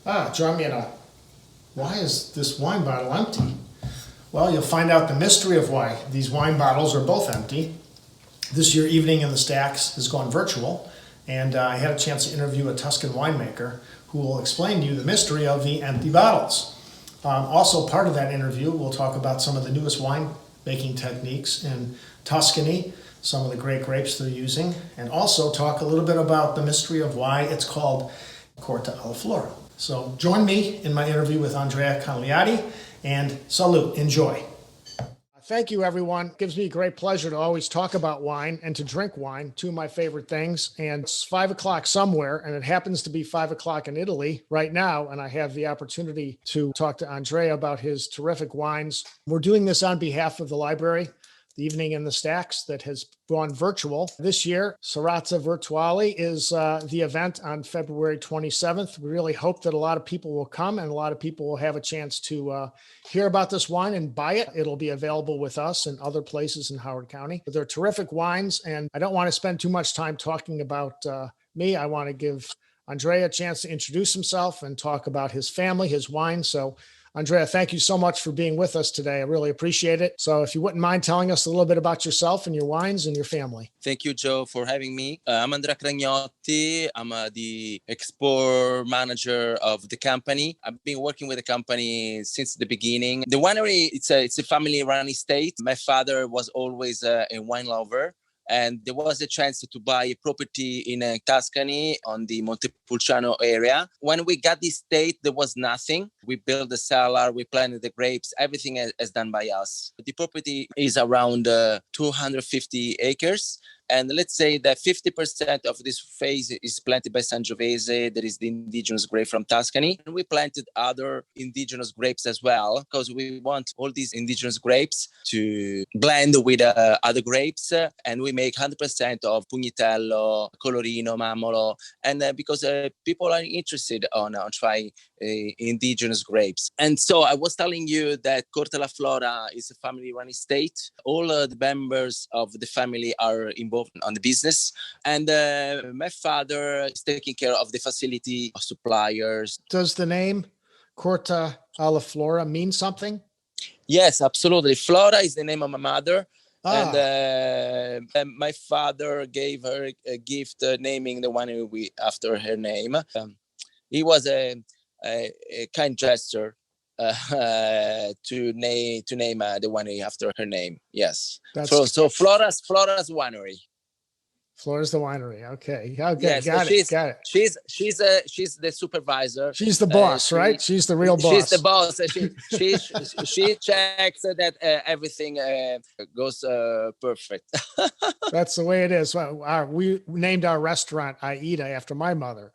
John, why is this wine bottle empty? Well, you'll find out the mystery of why these wine bottles are both empty. This year, Evening in the Stacks has gone virtual, and I had a chance to interview a Tuscan winemaker who will explain to you the mystery of the empty bottles. Also, part of that interview, we'll talk about some of the newest wine making techniques in Tuscany, some of the great grapes they're using, and also talk a little bit about the mystery of why it's called Corte Alla Flora. So join me in my interview with Andrea Cagliati, and salute, enjoy. Thank you, everyone. It gives me great pleasure to always talk about wine and to drink wine, two of my favorite things. And it's 5 o'clock somewhere, and it happens to be 5 o'clock in Italy right now. And I have the opportunity to talk to Andrea about his terrific wines. We're doing this on behalf of the library, the Evening in the Stacks, that has gone virtual. This year, Serata Virtuale is the event on February 27th. We really hope that a lot of people will come and a lot of people will have a chance to hear about this wine and buy it. It'll be available with us and other places in Howard County. But they're terrific wines, and I don't want to spend too much time talking about me. I want to give Andrea a chance to introduce himself and talk about his family, his wine. So Andrea, thank you so much for being with us today. I really appreciate it. So if you wouldn't mind telling us a little bit about yourself and your wines and your family. Thank you, Joe, for having me. I'm Andrea Cragnotti. I'm the export manager of the company. I've been working with the company since the beginning. The winery, it's a family-run estate. My father was always a wine lover. And there was a chance to buy a property in Tuscany on the Montepulciano area. When we got this estate, there was nothing. We built the cellar, we planted the grapes, everything is done by us. The property is around 250 acres. And let's say that 50% of this phase is planted by Sangiovese. That is the indigenous grape from Tuscany. And we planted other indigenous grapes as well, because we want all these indigenous grapes to blend with other grapes. And we make 100% of Pugnitello, Colorino, Mammolo. And because people are interested on trying indigenous grapes. And so I was telling you that Corte Alla Flora is a family-run estate. All the members of the family are involved on the business, and my father is taking care of the facility suppliers. Does the name Corte Alla Flora mean something? Yes, absolutely. Flora is the name of my mother. And my father gave her a gift naming the winery after her name. It was a kind gesture to name the winery after her name. Yes. So Flora's winery. Flora's the winery. Okay. Yes, got it. She's the supervisor. She's the boss, right? She's the real boss. She's the boss. She checks that everything goes perfect. That's the way it is. We named our restaurant AIDA after my mother.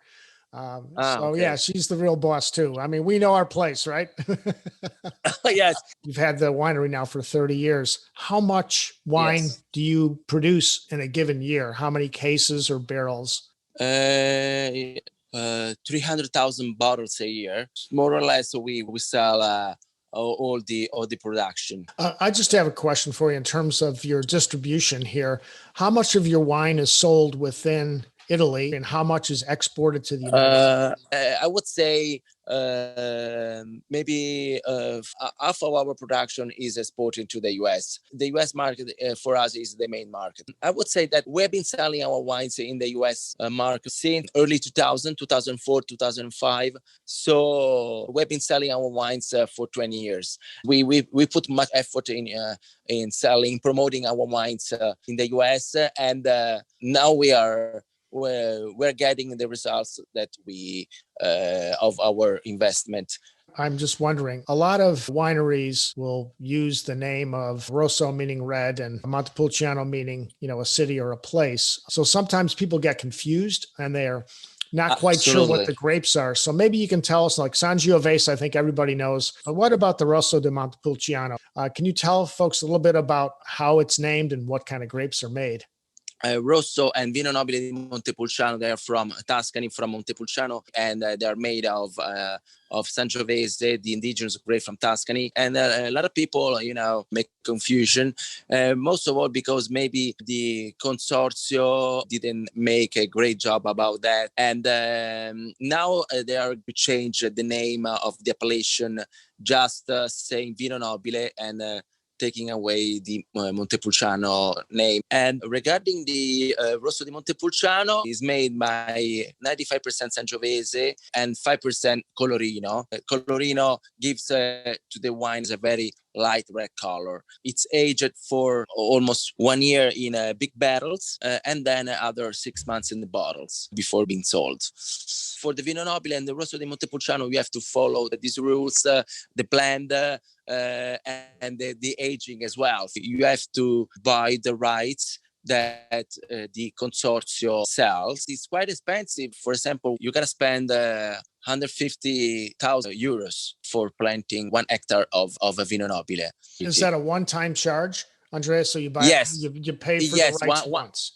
Okay. Yeah, she's the real boss too. I mean, we know our place, right? Yes. You've had the winery now for 30 years. How much wine do you produce in a given year? How many cases or barrels? 300,000 bottles a year. More or less, we sell all the production. I just have a question for you in terms of your distribution here. How much of your wine is sold within Italy and how much is exported to the United States? I would say maybe half of our production is exported to the US. The US market for us is the main market. I would say that we've been selling our wines in the US market since early 2004, 2005. So we've been selling our wines for 20 years. We put much effort in selling, promoting our wines in the US, and now we're getting the results that we of our investment. I'm just wondering, a lot of wineries will use the name of Rosso, meaning red, and Montepulciano, meaning, a city or a place. So sometimes people get confused and they're not quite sure what the grapes are. So maybe you can tell us, like Sangiovese, I think everybody knows. But what about the Rosso di Montepulciano? Can you tell folks a little bit about how it's named and what kind of grapes are made? Rosso and Vino Nobile di Montepulciano. They are from Tuscany, from Montepulciano, and they are made of Sangiovese, the indigenous grape from Tuscany. And a lot of people, make confusion, most of all because maybe the consorzio didn't make a great job about that. And now they are to change the name of the appellation, just saying Vino Nobile and taking away the Montepulciano name. And regarding the Rosso di Montepulciano, is made by 95% Sangiovese and 5% Colorino. Colorino gives to the wines a very light red color. It's aged for almost 1 year in big barrels and then other 6 months in the bottles before being sold. For the Vino Nobile and the Rosso di Montepulciano, you have to follow these rules, the blend, and the aging as well. You have to buy the rights that the consorzio sells. It's quite expensive. For example, you gotta spend 150,000 euros for planting 1 hectare of a Vino Nobile. Is that a one-time charge, Andrea? So you buy, yes, you pay for the rights once.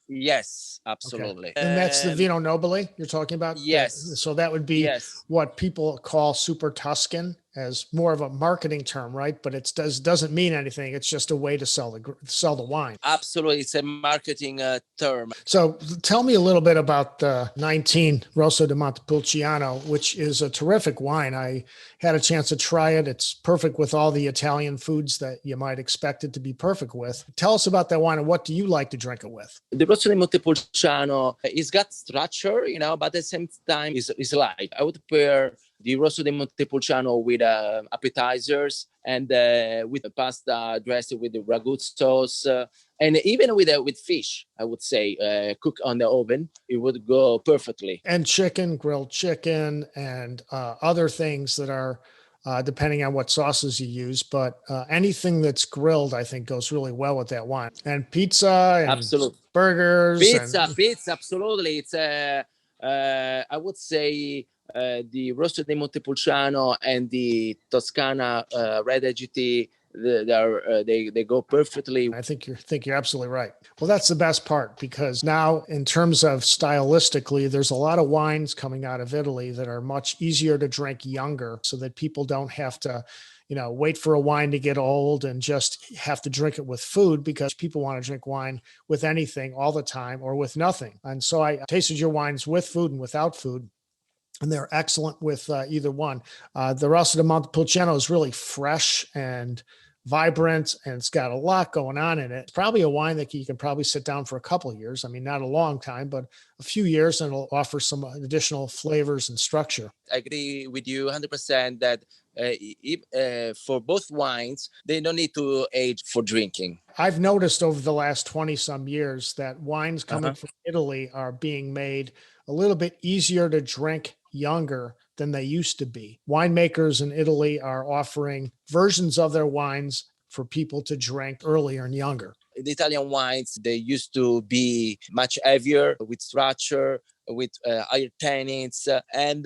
Yes, absolutely. Okay. And that's the Vino Nobile you're talking about? Yes. So that would be what people call Super Tuscan, as more of a marketing term, right? But it doesn't mean anything. It's just a way to sell the wine. Absolutely. It's a marketing term. So tell me a little bit about the 19 Rosso di Montepulciano, which is a terrific wine. I had a chance to try it. It's perfect with all the Italian foods that you might expect it to be perfect with. Tell us about that wine and what do you like to drink it with? The Rosso di Montepulciano, it's got structure, but at the same time is light. I would pair the Rosso di Montepulciano with appetizers and with pasta dressed with the ragu sauce, and even with fish, I would say, cooked on the oven, it would go perfectly. And chicken, grilled chicken, and other things that are depending on what sauces you use. But anything that's grilled, I think, goes really well with that wine. And pizza and absolutely. Burgers. Pizza, absolutely. It's, I would say, the Rosso di Montepulciano and the Toscana Red AGT, they go perfectly. I think you're absolutely right. Well, that's the best part, because now in terms of stylistically, there's a lot of wines coming out of Italy that are much easier to drink younger, so that people don't have to wait for a wine to get old and just have to drink it with food, because people want to drink wine with anything all the time or with nothing. And so I tasted your wines with food and without food, and they're excellent with either one. The Rosso di Montepulciano is really fresh and vibrant, and it's got a lot going on in it. It's probably a wine that you can probably sit down for a couple of years. I mean, not a long time, but a few years, and it'll offer some additional flavors and structure. I agree with you 100% that for both wines, they don't need to age for drinking. I've noticed over the last 20 some years that wines coming from Italy are being made a little bit easier to drink younger than they used to be. Winemakers in Italy are offering versions of their wines for people to drink earlier and younger. The Italian wines, they used to be much heavier with structure, with higher tannins, and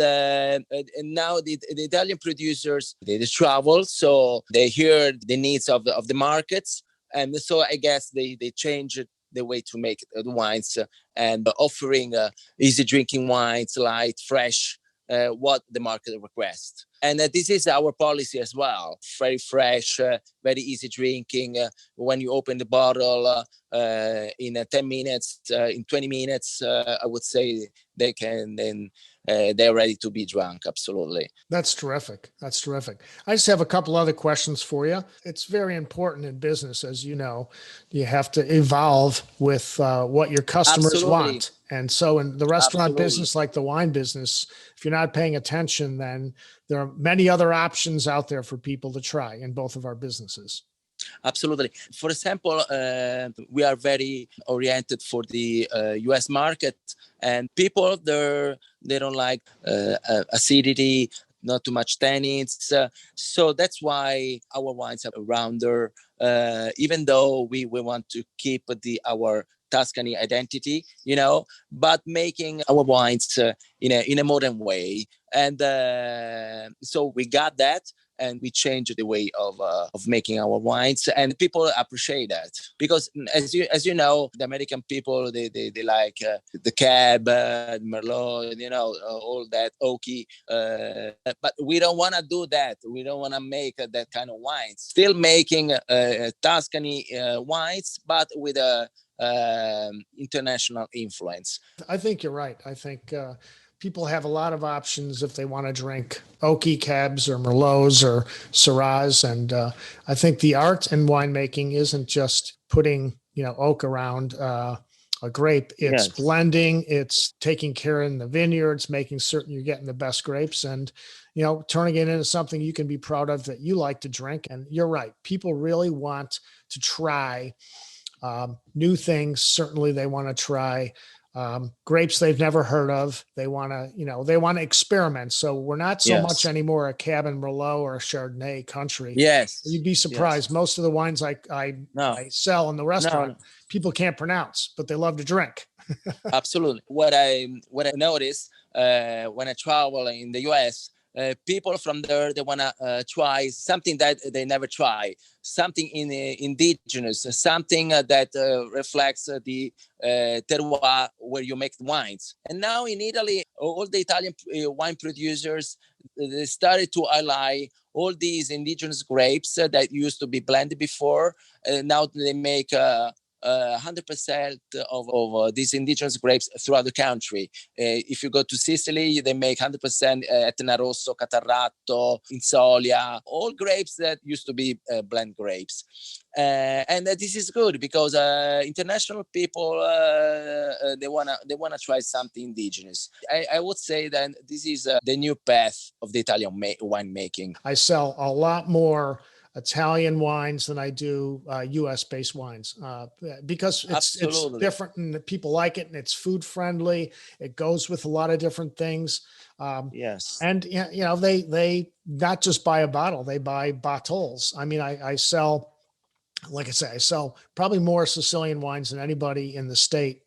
now the Italian producers, they travel, so they hear the needs of the markets, and so I guess they change the way to make the wines and offering easy drinking wines, light, fresh, what the market requests. And this is our policy as well. Very fresh, very easy drinking. When you open the bottle in 10 minutes, in 20 minutes, I would say they can then they're ready to be drunk. Absolutely. That's terrific. That's terrific. I just have a couple other questions for you. It's very important in business, as you know. You have to evolve with what your customers want. And so in the restaurant business, like the wine business, if you're not paying attention, then there are many other options out there for people to try in both of our businesses. Absolutely. For example, we are very oriented for the US market, and people there, they don't like acidity, not too much tannins. So that's why our wines are rounder, even though we want to keep our Tuscany identity, but making our wines in a modern way. And so we got that. and we changed the way of making our wines, and people appreciate that because as you know, the American people they like the Cab, Merlot, all that oaky, but we don't want to do that. We don't want to make that kind of wines. Still making Tuscany wines, but with a international influence. I think you're right. I think people have a lot of options if they want to drink oaky cabs or merlots or syrahs, and I think the art in winemaking isn't just putting oak around a grape. It's blending, it's taking care in the vineyards, making certain you're getting the best grapes, and turning it into something you can be proud of that you like to drink. And you're right, people really want to try new things. Certainly they want to try grapes they've never heard of. They want to, they want to experiment. So we're not so much anymore a Cab and Merlot or a Chardonnay country. Yes. You'd be surprised. Most of the wines I sell in the restaurant, people can't pronounce, but they love to drink. Absolutely. What I noticed when I travel in the US, people from there, they want to try something that they never try, something indigenous, something that reflects the terroir where you make wines. And now in Italy, all the Italian wine producers, they started to ally all these indigenous grapes that used to be blended before. Now they make 100% of these indigenous grapes throughout the country. If you go to Sicily, they make 100% Etna Rosso, Catarratto, Insolia, all grapes that used to be blend grapes. And this is good because international people they wanna try something indigenous. I would say that this is the new path of the Italian winemaking. I sell a lot more Italian wines than I do U.S. based wines because it's different and people like it and it's food friendly. It goes with a lot of different things. Yes. And they not just buy a bottle, they buy bottles. I mean, I sell, like I say, I sell probably more Sicilian wines than anybody in the state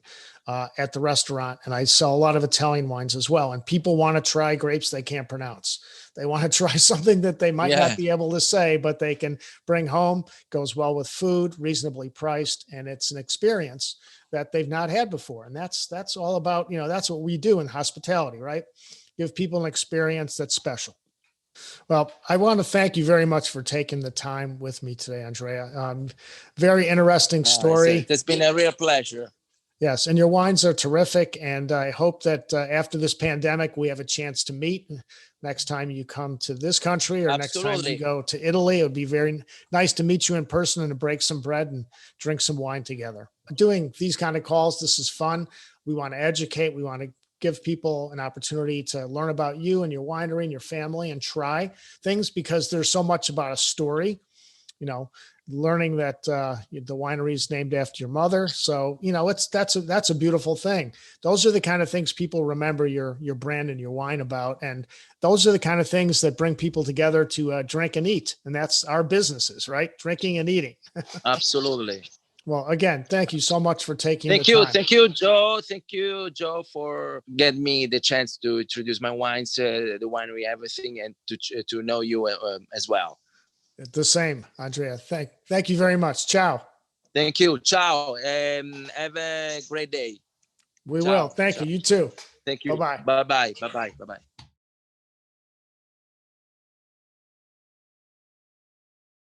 at the restaurant. And I sell a lot of Italian wines as well. And people want to try grapes they can't pronounce. They want to try something that they might not be able to say, but they can bring home, goes well with food, reasonably priced. And it's an experience that they've not had before. And that's all about, that's what we do in hospitality, right? Give people an experience that's special. Well, I want to thank you very much for taking the time with me today, Andrea. Very interesting story. It's been a real pleasure. Yes, and your wines are terrific, and I hope that after this pandemic, we have a chance to meet next time you come to this country or next time you go to Italy. It would be very nice to meet you in person and to break some bread and drink some wine together. Doing these kind of calls, this is fun. We want to educate. We want to give people an opportunity to learn about you and your winery and your family and try things because there's so much about a story, learning that the winery is named after your mother. So, that's a beautiful thing. Those are the kind of things people remember your brand and your wine about. And those are the kind of things that bring people together to drink and eat. And that's our businesses, right? Drinking and eating. Absolutely. Well, again, thank you so much for taking the time. Thank you, Joe. Thank you, Joe, for getting me the chance to introduce my wines, the winery, everything, and to know you as well. The same, Andrea. Thank you very much. Ciao. Thank you. Ciao. Have a great day. We will. Thank you. You too. Thank you. Bye-bye. Bye-bye. Bye-bye. Bye-bye.